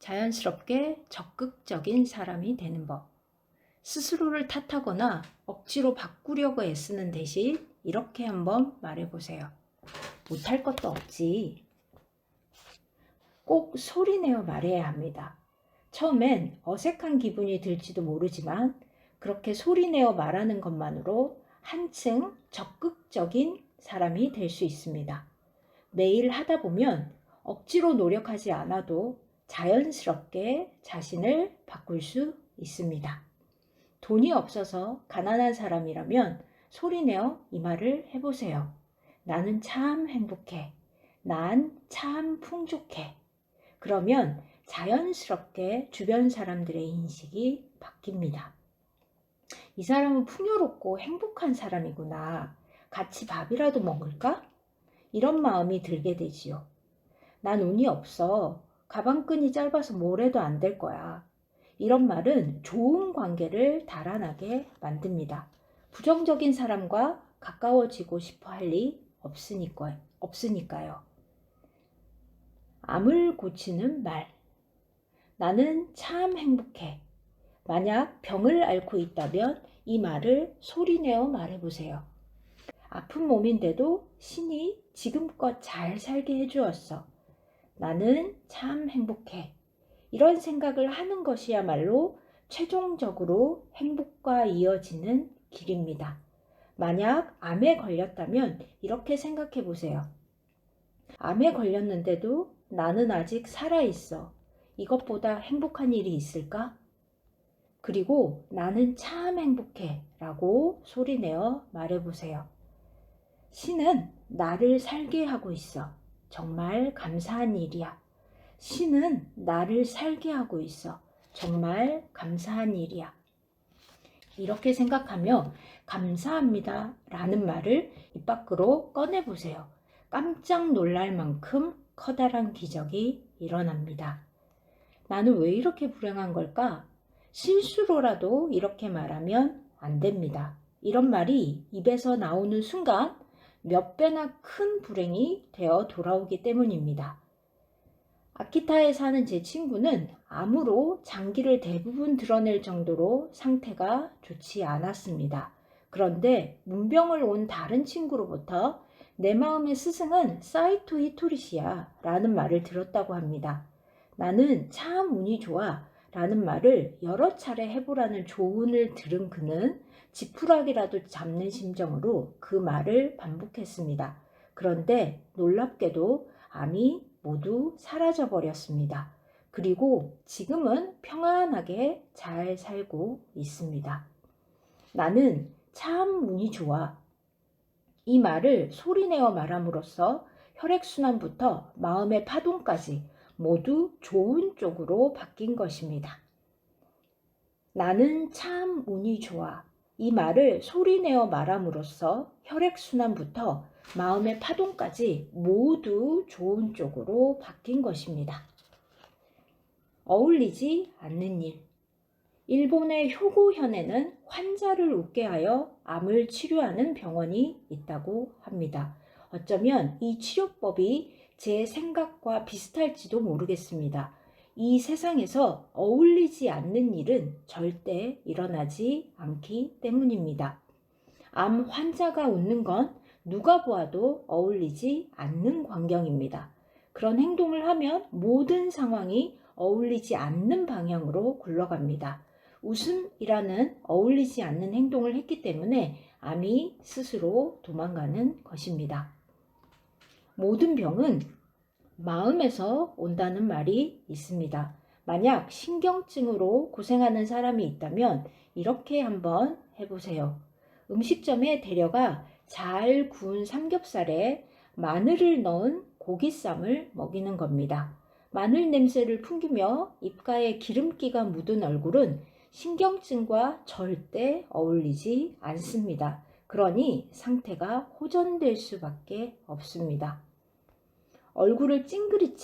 자연스럽게 적극적인 사람이 되는 법. 스스로를 탓하거나 억지로 바꾸려고 애쓰는 대신 이렇게 한번 말해보세요. 못할 것도 없지. 꼭 소리내어 말해야 합니다. 처음엔 어색한 기분이 들지도 모르지만 그렇게 소리내어 말하는 것만으로 한층 적극적인 사람이 될 수 있습니다. 매일 하다 보면 억지로 노력하지 않아도 자연스럽게 자신을 바꿀 수 있습니다. 돈이 없어서 가난한 사람이라면 소리내어 이 말을 해보세요. 나는 참 행복해. 난 참 풍족해. 그러면 자연스럽게 주변 사람들의 인식이 바뀝니다. 이 사람은 풍요롭고 행복한 사람이구나. 같이 밥이라도 먹을까? 이런 마음이 들게 되지요. 난 운이 없어. 가방끈이 짧아서 뭘 해도 안 될 거야. 이런 말은 좋은 관계를 달아나게 만듭니다. 부정적인 사람과 가까워지고 싶어 할 리 없으니까요. 암을 고치는 말. 나는 참 행복해. 만약 병을 앓고 있다면 이 말을 소리내어 말해보세요. 아픈 몸인데도 신이 지금껏 잘 살게 해주었어. 나는 참 행복해. 이런 생각을 하는 것이야말로 최종적으로 행복과 이어지는 길입니다. 만약 암에 걸렸다면 이렇게 생각해 보세요. 암에 걸렸는데도 나는 아직 살아있어. 이것보다 행복한 일이 있을까? 그리고 나는 참 행복해 라고 소리내어 말해보세요. 신은 나를 살게 하고 있어. 정말 감사한 일이야. 신은 나를 살게 하고 있어. 정말 감사한 일이야. 이렇게 생각하며 감사합니다 라는 말을 입 밖으로 꺼내보세요. 깜짝 놀랄 만큼 커다란 기적이 일어납니다. 나는 왜 이렇게 불행한 걸까? 실수로라도 이렇게 말하면 안 됩니다. 이런 말이 입에서 나오는 순간 몇 배나 큰 불행이 되어 돌아오기 때문입니다. 아키타에 사는 제 친구는 암으로 장기를 대부분 드러낼 정도로 상태가 좋지 않았습니다. 그런데 문병을 온 다른 친구로부터 내 마음의 스승은 사이토 히토리시야 라는 말을 들었다고 합니다. 나는 참 운이 좋아 라는 말을 여러 차례 해보라는 조언을 들은 그는 지푸라기라도 잡는 심정으로 그 말을 반복했습니다. 그런데 놀랍게도 암이 모두 사라져 버렸습니다. 그리고 지금은 평안하게 잘 살고 있습니다. 나는 참 운이 좋아. 이 말을 소리내어 말함으로써 혈액순환부터 마음의 파동까지 모두 좋은 쪽으로 바뀐 것입니다. 나는 참 운이 좋아. 이 말을 소리내어 말함으로써 혈액순환부터 마음의 파동까지 모두 좋은 쪽으로 바뀐 것입니다. 어울리지 않는 일. 일본의 효고현에는 환자를 웃게 하여 암을 치료하는 병원이 있다고 합니다. 어쩌면 이 치료법이 제 생각과 비슷할지도 모르겠습니다. 이 세상에서 어울리지 않는 일은 절대 일어나지 않기 때문입니다. 암 환자가 웃는 건 누가 보아도 어울리지 않는 광경입니다. 그런 행동을 하면 모든 상황이 어울리지 않는 방향으로 굴러갑니다. 웃음이라는 어울리지 않는 행동을 했기 때문에 암이 스스로 도망가는 것입니다. 모든 병은 마음에서 온다는 말이 있습니다. 만약 신경증으로 고생하는 사람이 있다면 이렇게 한번 해보세요. 음식점에 데려가 잘 구운 삼겹살에 마늘을 넣은 고기쌈을 먹이는 겁니다. 마늘 냄새를 풍기며 입가에 기름기가 묻은 얼굴은 신경증과 절대 어울리지 않습니다. 그러니 상태가 호전될 수밖에 없습니다. 얼굴을 찡그린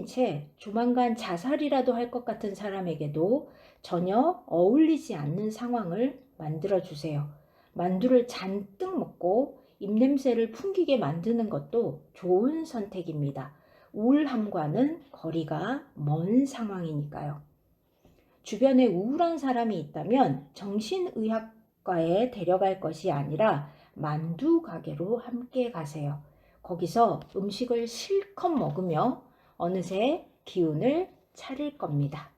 채 조만간 자살이라도 할 것 같은 사람에게도 전혀 어울리지 않는 상황을 만들어주세요. 만두를 잔뜩 먹고 입냄새를 풍기게 만드는 것도 좋은 선택입니다. 우울함과는 거리가 먼 상황이니까요. 주변에 우울한 사람이 있다면 정신의학과에 데려갈 것이 아니라 만두 가게로 함께 가세요. 거기서 음식을 실컷 먹으며 어느새 기운을 차릴 겁니다.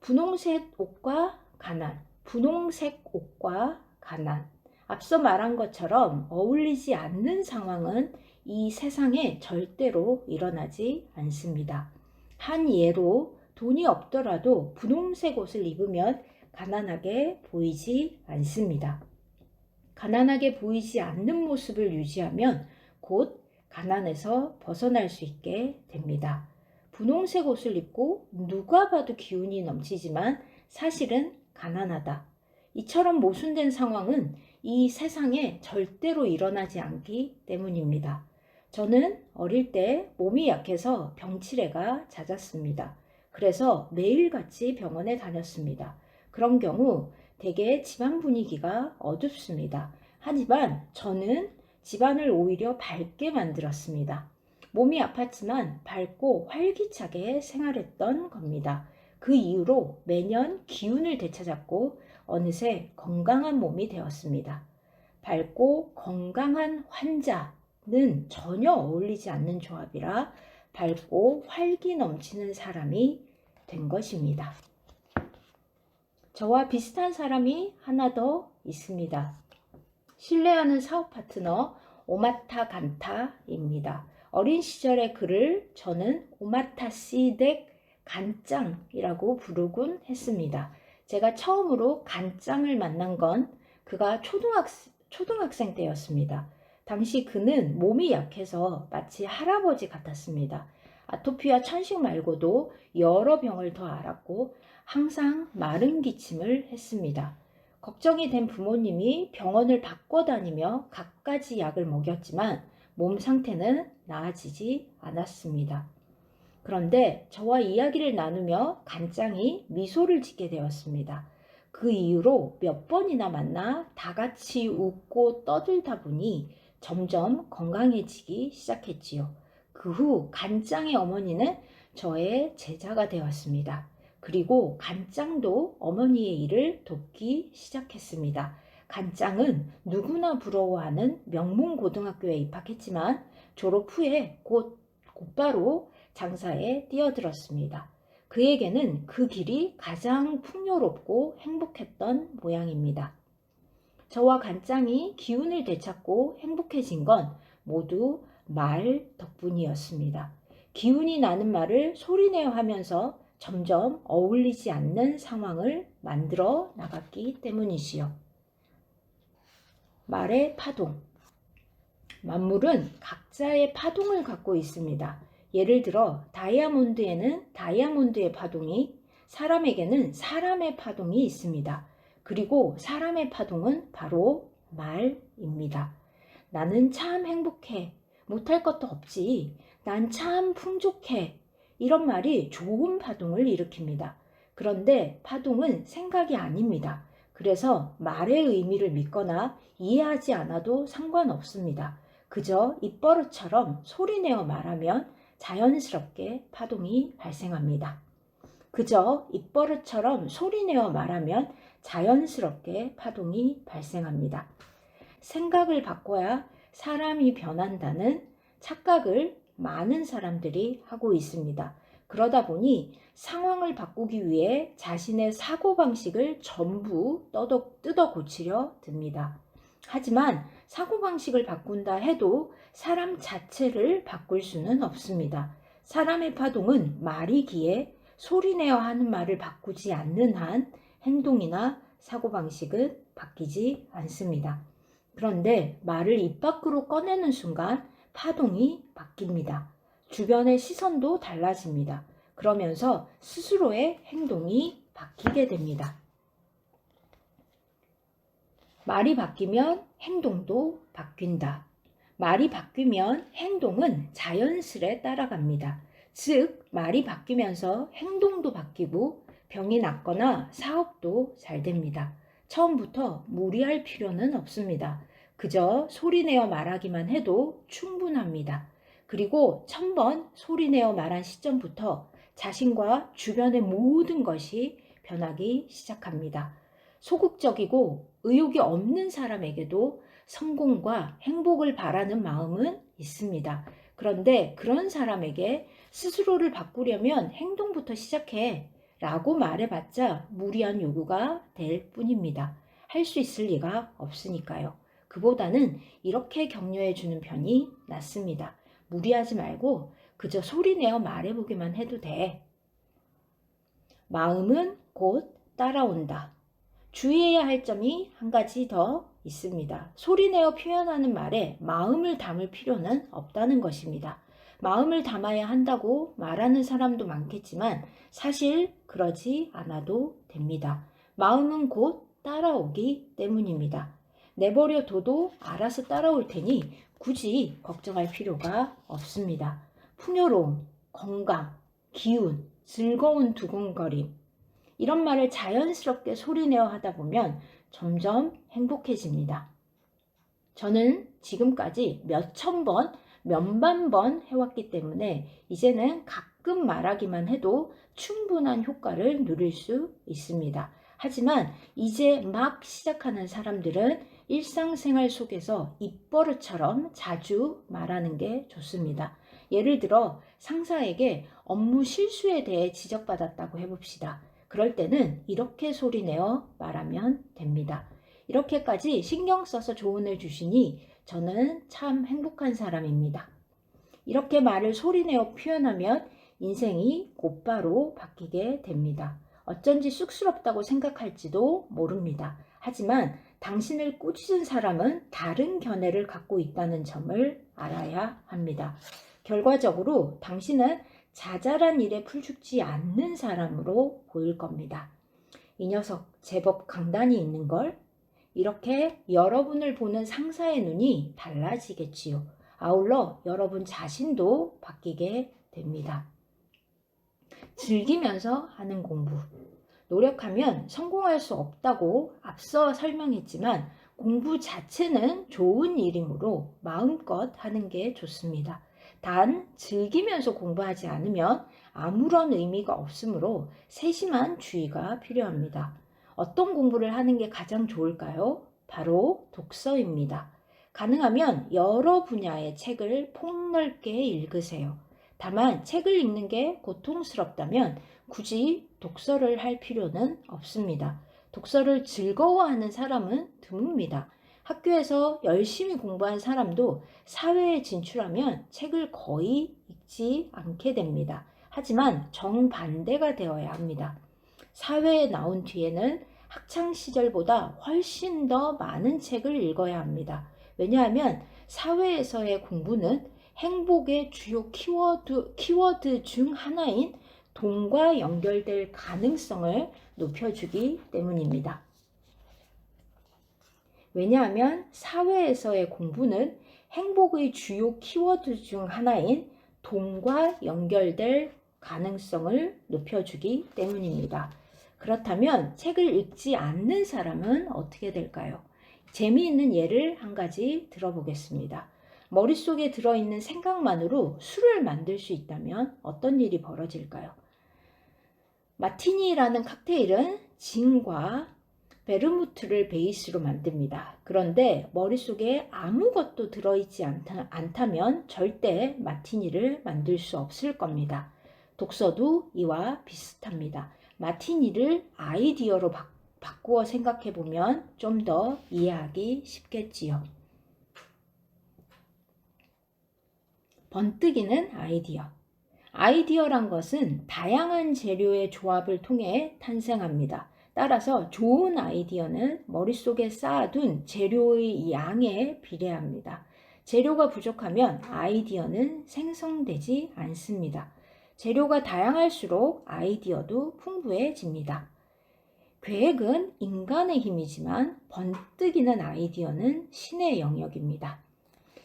분홍색 옷과 가난, 분홍색 옷과 가난. 앞서 말한 것처럼 어울리지 않는 상황은 이 세상에 절대로 일어나지 않습니다. 한 예로 돈이 없더라도 분홍색 옷을 입으면 가난하게 보이지 않습니다. 가난하게 보이지 않는 모습을 유지하면 곧 가난에서 벗어날 수 있게 됩니다. 분홍색 옷을 입고 누가 봐도 기운이 넘치지만 사실은 가난하다. 이처럼 모순된 상황은 이 세상에 절대로 일어나지 않기 때문입니다. 저는 어릴 때 몸이 약해서 병치레가 잦았습니다. 그래서 매일같이 병원에 다녔습니다. 그런 경우 대개 집안 분위기가 어둡습니다. 하지만 저는 집안을 오히려 밝게 만들었습니다. 몸이 아팠지만 밝고 활기차게 생활했던 겁니다. 그 이후로 매년 기운을 되찾았고 어느새 건강한 몸이 되었습니다. 밝고 건강한 환자는 전혀 어울리지 않는 조합이라 밝고 활기 넘치는 사람이 된 것입니다. 저와 비슷한 사람이 하나 더 있습니다. 신뢰하는 사업 파트너 오마타 간타입니다. 어린 시절의 그를 저는 오마타시덱 간짱이라고 부르곤 했습니다. 제가 처음으로 간짱을 만난 건 그가 초등학생 때였습니다. 당시 그는 몸이 약해서 마치 할아버지 같았습니다. 아토피와 천식 말고도 여러 병을 더 앓았고 항상 마른 기침을 했습니다. 걱정이 된 부모님이 병원을 바꿔다니며 갖가지 약을 먹였지만 몸 상태는 나아지지 않았습니다. 그런데 저와 이야기를 나누며 간짱이 미소를 짓게 되었습니다. 그 이후로 몇 번이나 만나 다 같이 웃고 떠들다 보니 점점 건강해지기 시작했지요. 그 후 간짱의 어머니는 저의 제자가 되었습니다. 그리고 간짱도 어머니의 일을 돕기 시작했습니다. 간짱은 누구나 부러워하는 명문고등학교에 입학했지만 졸업 후에 곧바로 장사에 뛰어들었습니다. 그에게는 그 길이 가장 풍요롭고 행복했던 모양입니다. 저와 간짱이 기운을 되찾고 행복해진 건 모두 말 덕분이었습니다. 기운이 나는 말을 소리내어 하면서 점점 어울리지 않는 상황을 만들어 나갔기 때문이지요. 말의 파동. 만물은 각자의 파동을 갖고 있습니다. 예를 들어 다이아몬드에는 다이아몬드의 파동이, 사람에게는 사람의 파동이 있습니다. 그리고 사람의 파동은 바로 말입니다. 나는 참 행복해. 못할 것도 없지. 난 참 풍족해. 이런 말이 좋은 파동을 일으킵니다. 그런데 파동은 생각이 아닙니다. 그래서 말의 의미를 믿거나 이해하지 않아도 상관없습니다. 그저 입버릇처럼 소리내어 말하면 자연스럽게 파동이 발생합니다. 그저 입버릇처럼 소리내어 말하면 자연스럽게 파동이 발생합니다. 생각을 바꿔야 사람이 변한다는 착각을 많은 사람들이 하고 있습니다. 그러다 보니 상황을 바꾸기 위해 자신의 사고방식을 전부 뜯어 고치려 듭니다. 하지만 사고방식을 바꾼다 해도 사람 자체를 바꿀 수는 없습니다. 사람의 파동은 말이기에 소리내어 하는 말을 바꾸지 않는 한 행동이나 사고방식은 바뀌지 않습니다. 그런데 말을 입 밖으로 꺼내는 순간 파동이 바뀝니다. 주변의 시선도 달라집니다. 그러면서 스스로의 행동이 바뀌게 됩니다. 말이 바뀌면 행동도 바뀐다. 말이 바뀌면 행동은 자연스레 따라갑니다. 즉, 말이 바뀌면서 행동도 바뀌고 병이 낫거나 사업도 잘 됩니다. 처음부터 무리할 필요는 없습니다. 그저 소리내어 말하기만 해도 충분합니다. 그리고 1000번 소리내어 말한 시점부터 자신과 주변의 모든 것이 변하기 시작합니다. 소극적이고 의욕이 없는 사람에게도 성공과 행복을 바라는 마음은 있습니다. 그런데 그런 사람에게 스스로를 바꾸려면 행동부터 시작해 라고 말해봤자 무리한 요구가 될 뿐입니다. 할 수 있을 리가 없으니까요. 그보다는 이렇게 격려해 주는 편이 낫습니다. 무리하지 말고 그저 소리내어 말해보기만 해도 돼. 마음은 곧 따라온다. 주의해야 할 점이 한 가지 더 있습니다. 소리내어 표현하는 말에 마음을 담을 필요는 없다는 것입니다. 마음을 담아야 한다고 말하는 사람도 많겠지만 사실 그러지 않아도 됩니다. 마음은 곧 따라오기 때문입니다. 내버려 둬도 알아서 따라올 테니 굳이 걱정할 필요가 없습니다. 풍요로움, 건강, 기운, 즐거운 두근거림 이런 말을 자연스럽게 소리내어 하다 보면 점점 행복해집니다. 저는 지금까지 몇천 번, 몇만 번 해왔기 때문에 이제는 가끔 말하기만 해도 충분한 효과를 누릴 수 있습니다. 하지만 이제 막 시작하는 사람들은 일상생활 속에서 입버릇처럼 자주 말하는 게 좋습니다. 예를 들어 상사에게 업무 실수에 대해 지적받았다고 해봅시다. 그럴 때는 이렇게 소리내어 말하면 됩니다. 이렇게까지 신경 써서 조언을 주시니 저는 참 행복한 사람입니다. 이렇게 말을 소리내어 표현하면 인생이 곧바로 바뀌게 됩니다. 어쩐지 쑥스럽다고 생각할지도 모릅니다. 하지만 당신을 꾸짖은 사람은 다른 견해를 갖고 있다는 점을 알아야 합니다. 결과적으로 당신은 자잘한 일에 풀죽지 않는 사람으로 보일 겁니다. 이 녀석 제법 강단이 있는걸? 이렇게 여러분을 보는 상사의 눈이 달라지겠지요. 아울러 여러분 자신도 바뀌게 됩니다. 즐기면서 하는 공부. 노력하면 성공할 수 없다고 앞서 설명했지만 공부 자체는 좋은 일이므로 마음껏 하는 게 좋습니다. 단 즐기면서 공부하지 않으면 아무런 의미가 없으므로 세심한 주의가 필요합니다. 어떤 공부를 하는 게 가장 좋을까요? 바로 독서입니다. 가능하면 여러 분야의 책을 폭넓게 읽으세요. 다만 책을 읽는 게 고통스럽다면 굳이 독서를 할 필요는 없습니다. 독서를 즐거워하는 사람은 드뭅니다. 학교에서 열심히 공부한 사람도 사회에 진출하면 책을 거의 읽지 않게 됩니다. 하지만 정반대가 되어야 합니다. 사회에 나온 뒤에는 학창시절보다 훨씬 더 많은 책을 읽어야 합니다. 왜냐하면 사회에서의 공부는 행복의 주요 키워드 중 하나인 돈과 연결될 가능성을 높여주기 때문입니다. 왜냐하면 사회에서의 공부는 행복의 주요 키워드 중 하나인 돈과 연결될 가능성을 높여주기 때문입니다. 그렇다면 책을 읽지 않는 사람은 어떻게 될까요? 재미있는 예를 한 가지 들어보겠습니다. 머릿속에 들어있는 생각만으로 술을 만들 수 있다면 어떤 일이 벌어질까요? 마티니라는 칵테일은 진과 베르무트를 베이스로 만듭니다. 그런데 머릿속에 아무것도 들어있지 않다면 절대 마티니를 만들 수 없을 겁니다. 독서도 이와 비슷합니다. 마티니를 아이디어로 바꾸어 생각해 보면 좀 더 이해하기 쉽겠지요. 번뜩이는 아이디어. 아이디어란 것은 다양한 재료의 조합을 통해 탄생합니다. 따라서 좋은 아이디어는 머릿속에 쌓아둔 재료의 양에 비례합니다. 재료가 부족하면 아이디어는 생성되지 않습니다. 재료가 다양할수록 아이디어도 풍부해집니다. 계획은 인간의 힘이지만 번뜩이는 아이디어는 신의 영역입니다.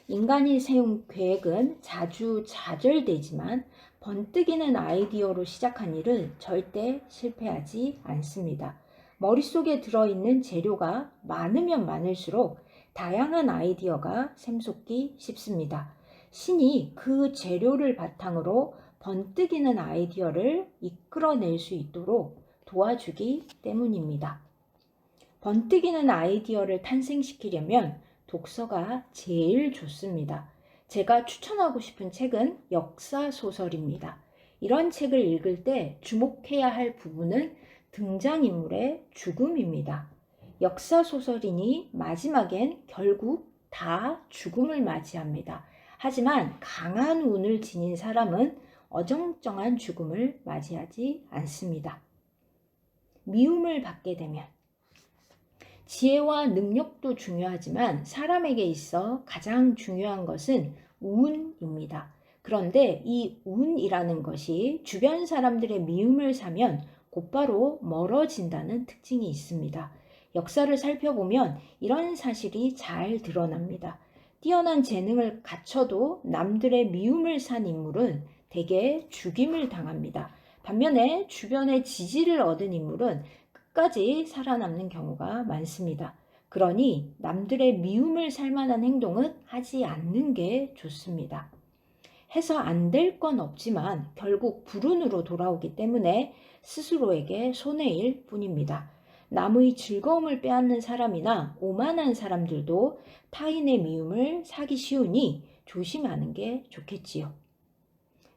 인간이 세운 계획은 자주 좌절되지만 번뜩이는 아이디어로 시작한 일은 절대 실패하지 않습니다. 머릿속에 들어있는 재료가 많으면 많을수록 다양한 아이디어가 샘솟기 쉽습니다. 신이 그 재료를 바탕으로 번뜩이는 아이디어를 이끌어낼 수 있도록 도와주기 때문입니다. 번뜩이는 아이디어를 탄생시키려면 독서가 제일 좋습니다. 제가 추천하고 싶은 책은 역사소설입니다. 이런 책을 읽을 때 주목해야 할 부분은 등장인물의 죽음입니다. 역사소설이니 마지막엔 결국 다 죽음을 맞이합니다. 하지만 강한 운을 지닌 사람은 어정쩡한 죽음을 맞이하지 않습니다. 미움을 받게 되면 지혜와 능력도 중요하지만 사람에게 있어 가장 중요한 것은 운입니다. 그런데 이 운이라는 것이 주변 사람들의 미움을 사면 곧바로 멀어진다는 특징이 있습니다. 역사를 살펴보면 이런 사실이 잘 드러납니다. 뛰어난 재능을 갖춰도 남들의 미움을 산 인물은 대개 죽임을 당합니다. 반면에 주변의 지지를 얻은 인물은 끝까지 살아남는 경우가 많습니다. 그러니 남들의 미움을 살 만한 행동은 하지 않는 게 좋습니다. 해서 안 될 건 없지만 결국 불운으로 돌아오기 때문에 스스로에게 손해일 뿐입니다. 남의 즐거움을 빼앗는 사람이나 오만한 사람들도 타인의 미움을 사기 쉬우니 조심하는 게 좋겠지요.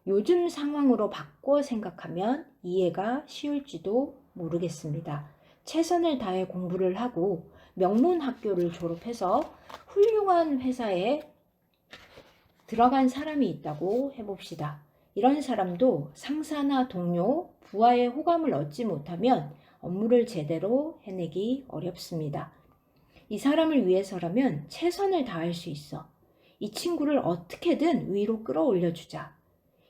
요즘 상황으로 바꿔 생각하면 이해가 쉬울지도 모르겠습니다. 최선을 다해 공부를 하고 명문 학교를 졸업해서 훌륭한 회사에 들어간 사람이 있다고 해봅시다. 이런 사람도 상사나 동료, 부하의 호감을 얻지 못하면 업무를 제대로 해내기 어렵습니다. 이 사람을 위해서라면 최선을 다할 수 있어. 이 친구를 어떻게든 위로 끌어올려주자.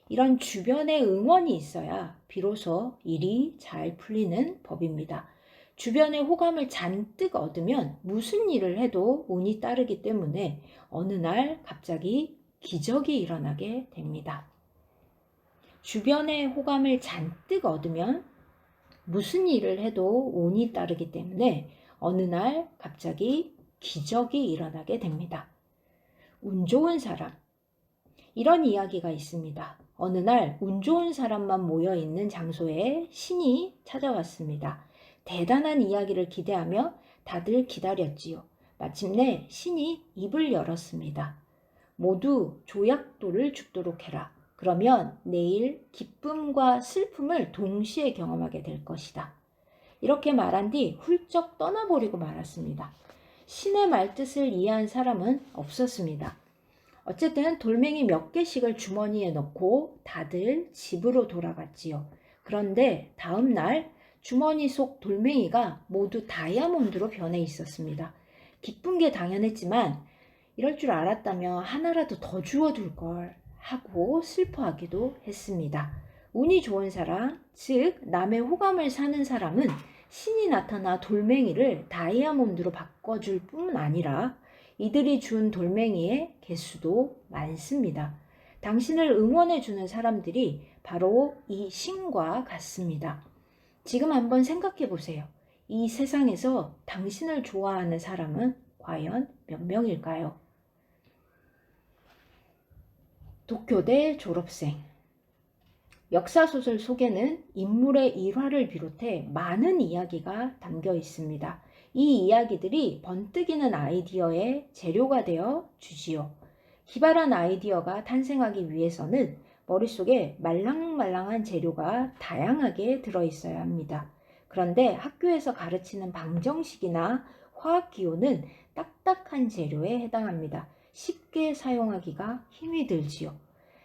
이런 주변의 응원이 있어야 비로소 일이 잘 풀리는 법입니다. 주변의 호감을 잔뜩 얻으면 무슨 일을 해도 운이 따르기 때문에 어느 날 갑자기 기적이 일어나게 됩니다. 주변의 호감을 잔뜩 얻으면 무슨 일을 해도 운이 따르기 때문에 어느 날 갑자기 기적이 일어나게 됩니다. 운 좋은 사람. 이런 이야기가 있습니다. 어느 날 운 좋은 사람만 모여 있는 장소에 신이 찾아왔습니다. 대단한 이야기를 기대하며 다들 기다렸지요. 마침내 신이 입을 열었습니다. 모두 조약돌을 줍도록 해라. 그러면 내일 기쁨과 슬픔을 동시에 경험하게 될 것이다. 이렇게 말한 뒤 훌쩍 떠나버리고 말았습니다. 신의 말뜻을 이해한 사람은 없었습니다. 어쨌든 돌멩이 몇 개씩을 주머니에 넣고 다들 집으로 돌아갔지요. 그런데 다음 날 주머니 속 돌멩이가 모두 다이아몬드로 변해 있었습니다. 기쁜 게 당연했지만 이럴 줄 알았다면 하나라도 더 주워둘 걸 하고 슬퍼하기도 했습니다. 운이 좋은 사람, 즉 남의 호감을 사는 사람은 신이 나타나 돌멩이를 다이아몬드로 바꿔줄 뿐 아니라 이들이 준 돌멩이의 개수도 많습니다. 당신을 응원해주는 사람들이 바로 이 신과 같습니다. 지금 한번 생각해 보세요. 이 세상에서 당신을 좋아하는 사람은 과연 몇 명일까요? 도쿄대 졸업생. 역사소설 속에는 인물의 일화를 비롯해 많은 이야기가 담겨 있습니다. 이 이야기들이 번뜩이는 아이디어의 재료가 되어 주지요. 기발한 아이디어가 탄생하기 위해서는 머릿속에 말랑말랑한 재료가 다양하게 들어있어야 합니다. 그런데 학교에서 가르치는 방정식이나 화학기호는 딱딱한 재료에 해당합니다. 쉽게 사용하기가 힘이 들지요.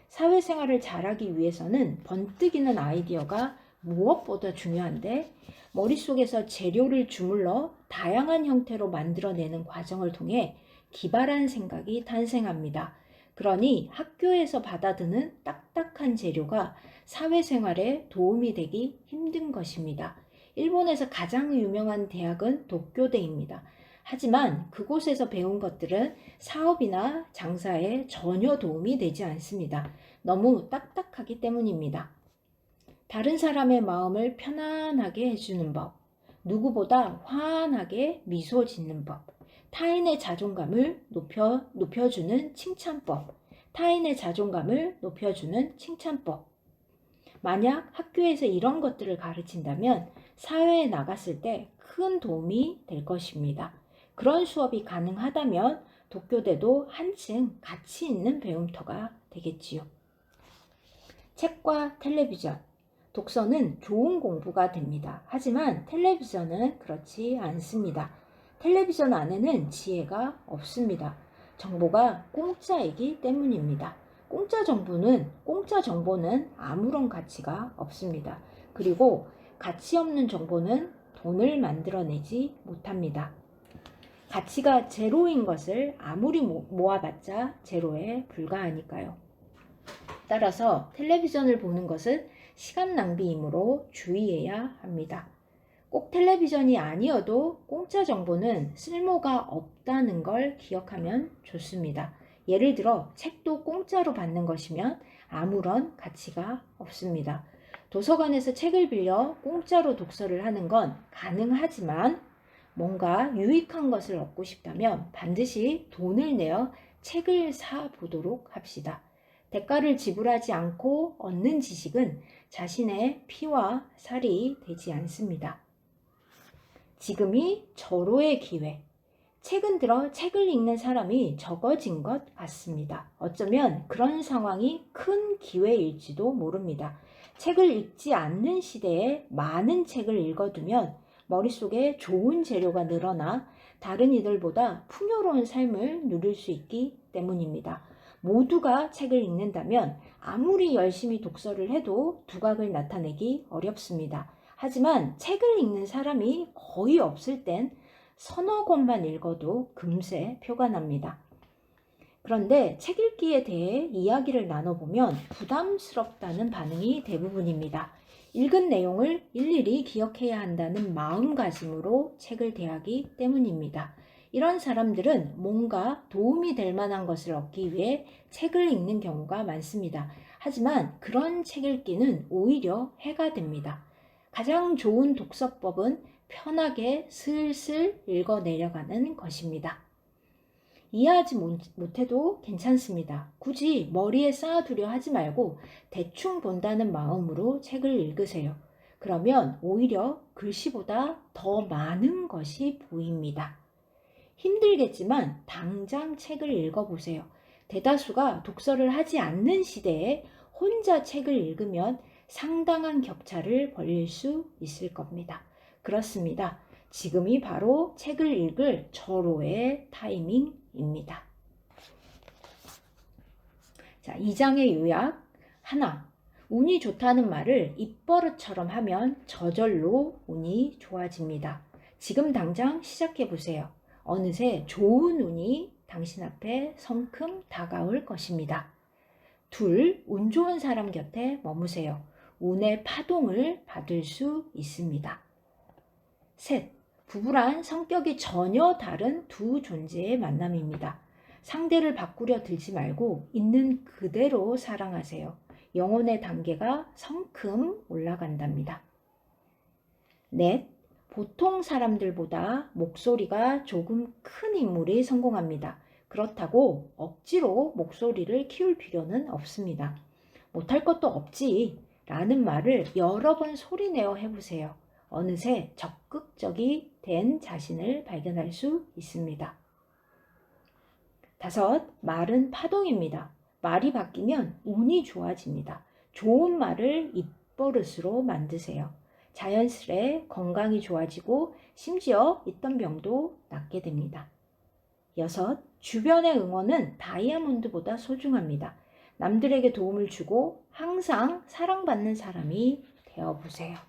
사회생활을 잘하기 위해서는 번뜩이는 아이디어가 무엇보다 중요한데 머릿속에서 재료를 주물러 다양한 형태로 만들어내는 과정을 통해 기발한 생각이 탄생합니다. 그러니 학교에서 받아드는 딱딱한 재료가 사회생활에 도움이 되기 힘든 것입니다. 일본에서 가장 유명한 대학은 도쿄대입니다. 하지만 그곳에서 배운 것들은 사업이나 장사에 전혀 도움이 되지 않습니다. 너무 딱딱하기 때문입니다. 다른 사람의 마음을 편안하게 해주는 법, 누구보다 환하게 미소 짓는 법, 타인의 자존감을 높여주는 칭찬법, 타인의 자존감을 높여주는 칭찬법. 만약 학교에서 이런 것들을 가르친다면 사회에 나갔을 때 큰 도움이 될 것입니다. 그런 수업이 가능하다면 독교대도 한층 가치 있는 배움터가 되겠지요. 책과 텔레비전. 독서는 좋은 공부가 됩니다. 하지만 텔레비전은 그렇지 않습니다. 텔레비전 안에는 지혜가 없습니다. 정보가 공짜이기 때문입니다. 공짜 정보는 아무런 가치가 없습니다. 그리고 가치 없는 정보는 돈을 만들어내지 못합니다. 가치가 제로인 것을 아무리 모아봤자 제로에 불과하니까요. 따라서 텔레비전을 보는 것은 시간 낭비이므로 주의해야 합니다. 꼭 텔레비전이 아니어도 공짜 정보는 쓸모가 없다는 걸 기억하면 좋습니다. 예를 들어 책도 공짜로 받는 것이면 아무런 가치가 없습니다. 도서관에서 책을 빌려 공짜로 독서를 하는 건 가능하지만 뭔가 유익한 것을 얻고 싶다면 반드시 돈을 내어 책을 사 보도록 합시다. 대가를 지불하지 않고 얻는 지식은 자신의 피와 살이 되지 않습니다. 지금이 절호의 기회. 최근 들어 책을 읽는 사람이 적어진 것 같습니다. 어쩌면 그런 상황이 큰 기회일지도 모릅니다. 책을 읽지 않는 시대에 많은 책을 읽어두면 머릿속에 좋은 재료가 늘어나 다른 이들보다 풍요로운 삶을 누릴 수 있기 때문입니다. 모두가 책을 읽는다면 아무리 열심히 독서를 해도 두각을 나타내기 어렵습니다. 하지만 책을 읽는 사람이 거의 없을 땐 서너 권만 읽어도 금세 표가 납니다. 그런데 책 읽기에 대해 이야기를 나눠보면 부담스럽다는 반응이 대부분입니다. 읽은 내용을 일일이 기억해야 한다는 마음가짐으로 책을 대하기 때문입니다. 이런 사람들은 뭔가 도움이 될 만한 것을 얻기 위해 책을 읽는 경우가 많습니다. 하지만 그런 책 읽기는 오히려 해가 됩니다. 가장 좋은 독서법은 편하게 슬슬 읽어 내려가는 것입니다. 이해하지 못해도 괜찮습니다. 굳이 머리에 쌓아두려 하지 말고 대충 본다는 마음으로 책을 읽으세요. 그러면 오히려 글씨보다 더 많은 것이 보입니다. 힘들겠지만 당장 책을 읽어보세요. 대다수가 독서를 하지 않는 시대에 혼자 책을 읽으면 상당한 격차를 벌릴 수 있을 겁니다. 그렇습니다. 지금이 바로 책을 읽을 절호의 타이밍입니다. 자, 2장의 요약. 하나, 운이 좋다는 말을 입버릇처럼 하면 저절로 운이 좋아집니다. 지금 당장 시작해 보세요. 어느새 좋은 운이 당신 앞에 성큼 다가올 것입니다. 둘, 운 좋은 사람 곁에 머무세요. 운의 파동을 받을 수 있습니다. 셋, 부부란 성격이 전혀 다른 두 존재의 만남입니다. 상대를 바꾸려 들지 말고 있는 그대로 사랑하세요. 영혼의 단계가 성큼 올라간답니다. 넷, 보통 사람들보다 목소리가 조금 큰 인물이 성공합니다. 그렇다고 억지로 목소리를 키울 필요는 없습니다. 못할 것도 없지 라는 말을 여러 번 소리내어 해보세요. 어느새 적극적이 된 자신을 발견할 수 있습니다. 다섯, 말은 파동입니다. 말이 바뀌면 운이 좋아집니다. 좋은 말을 입버릇으로 만드세요. 자연스레 건강이 좋아지고 심지어 있던 병도 낫게 됩니다. 여섯, 주변의 응원은 다이아몬드보다 소중합니다. 남들에게 도움을 주고 항상 사랑받는 사람이 되어보세요.